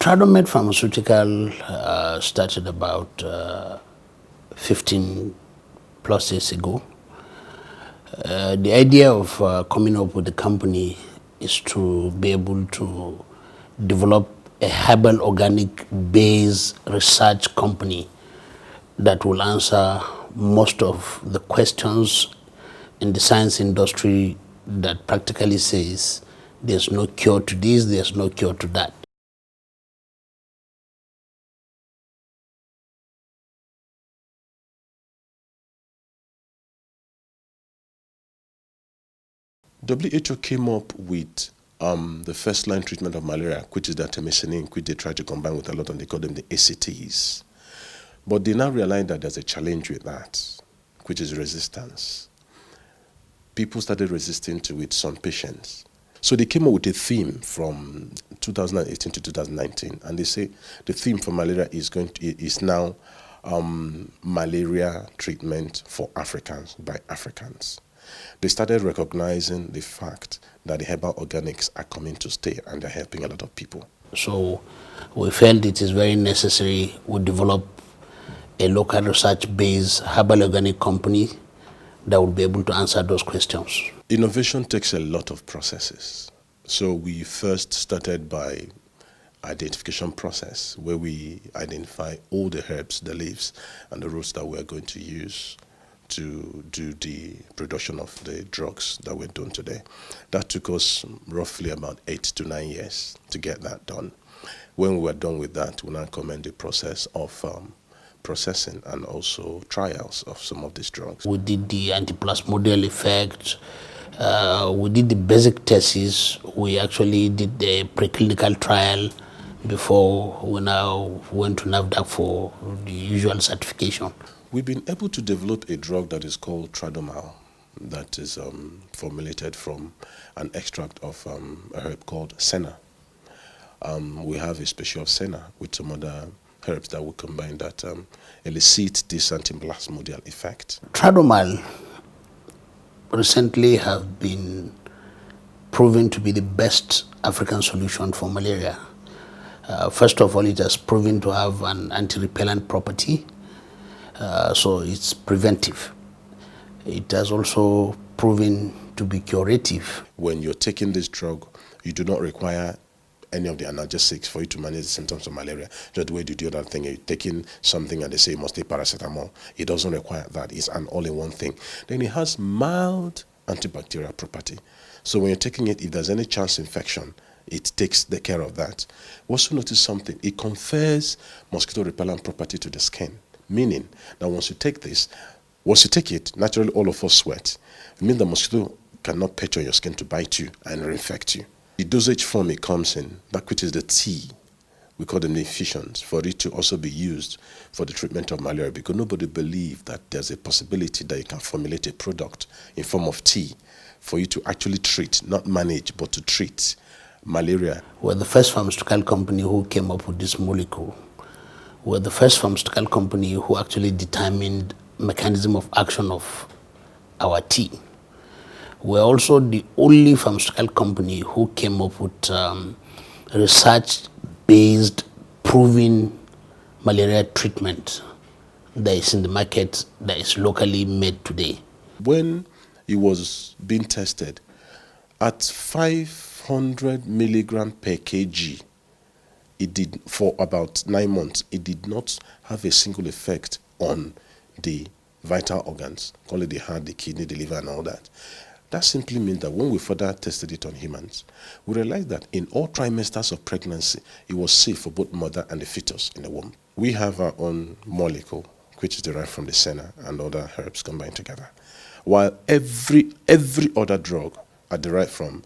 TradoMed Pharmaceutical started about 15 plus years ago. The idea of coming up with the company is to be able to develop a herbal organic based research company that will answer most of the questions in the science industry that practically says there's no cure to this, there's no cure to that. WHO came up with the first line treatment of malaria, which is the artemisinin, which they try to combine with a lot, and they call them the ACTs. But they now realize that there's a challenge with that, which is resistance. People started resisting to it, some patients. So they came up with a theme from 2018 to 2019, and they say the theme for malaria is now malaria treatment for Africans by Africans. They started recognizing the fact that the herbal organics are coming to stay and they're helping a lot of people. So we felt it is very necessary we develop a local research-based herbal organic company that will be able to answer those questions. Innovation takes a lot of processes. So we first started by identification process, where we identify all the herbs, the leaves, and the roots that we're going to use to do the production of the drugs that we're doing today. That took us roughly about 8 to 9 years to get that done. When we were done with that, we now commence the process of processing and also trials of some of these drugs. We did the antiplasmodial effect, we did the basic tests, we actually did the preclinical trial before we now went to NAFDAC for the usual certification. We've been able to develop a drug that is called TradoMed, that is formulated from an extract of a herb called senna. We have a species of senna with some other herbs that we combine that elicit this antiplasmodial effect. TradoMed recently have been proven to be the best African solution for malaria. First of all, it has proven to have an anti-repellent property. So it's preventive. It has also proven to be curative. When you're taking this drug, you do not require any of the analgesics for you to manage the symptoms of malaria. Just the way you do the other thing, you're taking something and they say you must take paracetamol. It doesn't require that. It's an all-in-one thing. Then it has mild antibacterial property. So when you're taking it, if there's any chance infection, it takes the care of that. Also notice something. It confers mosquito repellent property to the skin. Meaning that once you take it, naturally all of us sweat. It means the mosquito cannot perch on your skin to bite you and reinfect you. The dosage form it comes in, that which is the tea, we call them the infusions, for it to also be used for the treatment of malaria, because nobody believes that there's a possibility that you can formulate a product in form of tea for you to actually treat, not manage, but to treat malaria. We're the first pharmaceutical company who came up with this molecule. We're the first pharmaceutical company who actually determined mechanism of action of our tea. We're also the only pharmaceutical company who came up with research-based, proven malaria treatment that is in the market, that is locally made today. When it was being tested at 500 milligram per kg, it did, for about 9 months, it did not have a single effect on the vital organs, call it the heart, the kidney, the liver, and all that. That simply means that when we further tested it on humans, we realized that in all trimesters of pregnancy, it was safe for both mother and the fetus in the womb. We have our own molecule, which is derived from the senna and other herbs combined together, while every other drug are derived from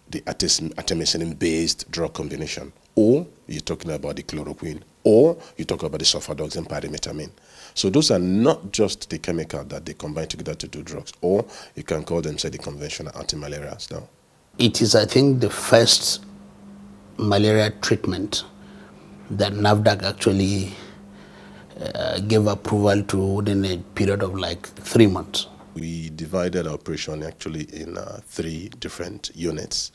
the artemisinin-based drug combination. Or you're talking about the chloroquine, or you talk about the sulfadoxine pyrimethamine. So those are not just the chemical that they combine together to do drugs, or you can call them, say, the conventional anti-malarials now. It is, I think, the first malaria treatment that NAFDAC actually gave approval to within a period of like 3 months. We divided our operation actually in 3 different units.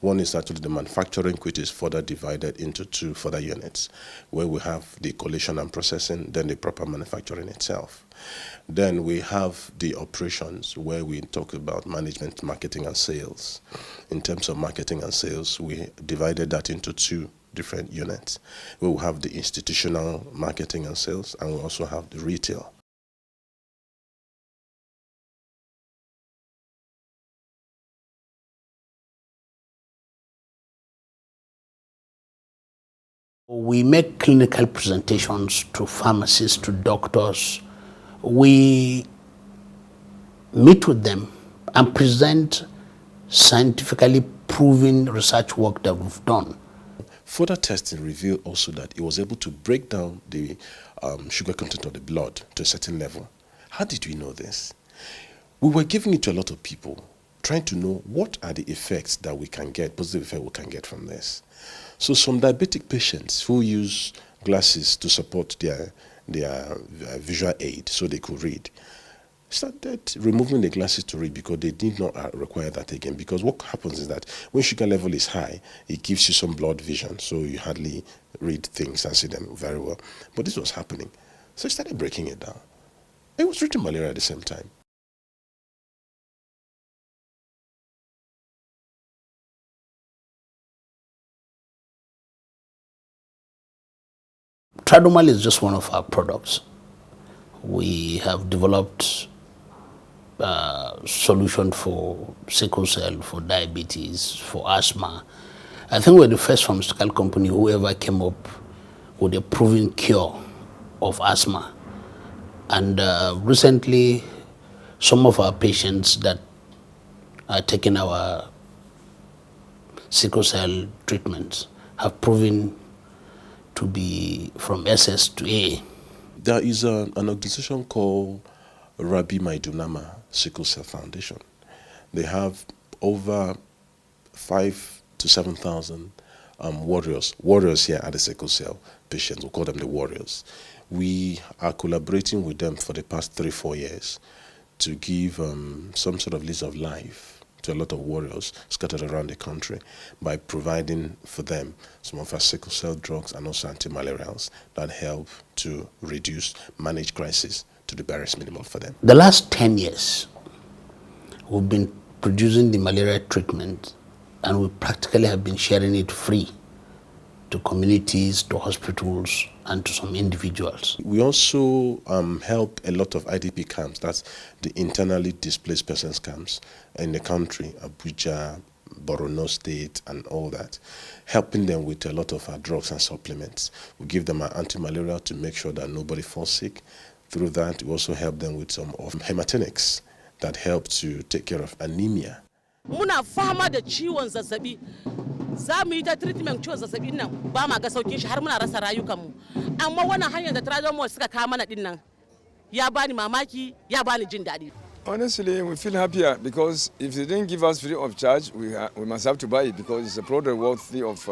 One is actually the manufacturing, which is further divided into two further units, where we have the collation and processing, then the proper manufacturing itself. Then we have the operations, where we talk about management, marketing, and sales. In terms of marketing and sales, we divided that into two different units. We will have the institutional marketing and sales, and we also have the retail. We make clinical presentations to pharmacists, to doctors. We meet with them and present scientifically proven research work that we've done. Further testing revealed also that it was able to break down the sugar content of the blood to a certain level. How did we know this? We were giving it to a lot of people, trying to know what are the effects that we can get, positive effects we can get from this. So some diabetic patients who use glasses to support their visual aid so they could read, started removing the glasses to read because they did not require that again. Because what happens is that when sugar level is high, it gives you some blurred vision, so you hardly read things and see them very well. But this was happening. So I started breaking it down. It was treating malaria at the same time. TradoMed is just one of our products. We have developed a solution for sickle cell, for diabetes, for asthma. I think we're the first pharmaceutical company who ever came up with a proven cure of asthma. And recently, some of our patients that are taking our sickle cell treatments have proven to be from SS to A. There is an organization called Rabi Maidunama Sickle Cell Foundation. They have over 5,000 to 7,000 warriors here at the sickle cell patients. We call them the warriors. We are collaborating with them for the past 3-4 years to give some sort of lease of life to a lot of warriors scattered around the country by providing for them some of our sickle cell drugs and also antimalarials that help to reduce, manage crisis to the barest minimum for them. The last 10 years, we've been producing the malaria treatment, and we practically have been sharing it free to communities, to hospitals, and to some individuals. We also help a lot of IDP camps, that's the internally displaced persons camps in the country, Abuja, Borno State, and all that, helping them with a lot of our drugs and supplements. We give them an anti-malarial to make sure that nobody falls sick. Through that, we also help them with some of hematinics that help to take care of anemia. Muna fama da ciwon zazzabi, za mu yi ta treatment ciwon zazzabin nan ba ma ga saukin shi har muna rasa rayukanmu. Amma wannan hanyar da TradoMed suka kawo mana din nan ya bani mamaki, ya bani jin daɗi. Honestly, we feel happier because if they didn't give us free of charge, we must have to buy it because it's a product worthy of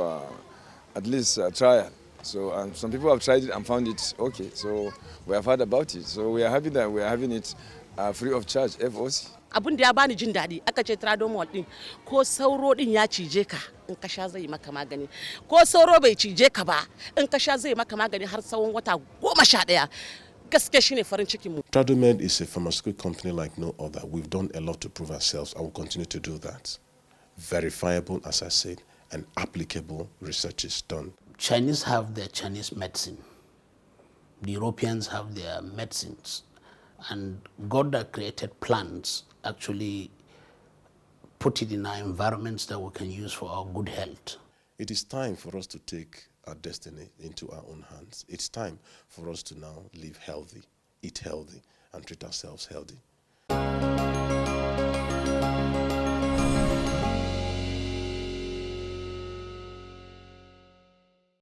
at least a trial. So some people have tried it and found it okay. So we have heard about it. So we are happy that we are having it free of charge, FOC. Abin da ya bani jin daɗi aka ce TradoMed din ko sauro din ya cije ka in ka sha zai maka magani, ko sauro bai cije ka ba in ka sha zai maka magani har tsawon wata 11. Gaskiya shine farin cikin mu. TradoMed is a pharmaceutical company like no other. We've done a lot to prove ourselves and will continue to do that. Verifiable, as I said, and applicable research is done. Chinese have their Chinese medicine. The Europeans have their medicines. And God that created plants actually put it in our environments that we can use for our good health. It is time for us to take our destiny into our own hands. It's time for us to now live healthy, eat healthy, and treat ourselves healthy.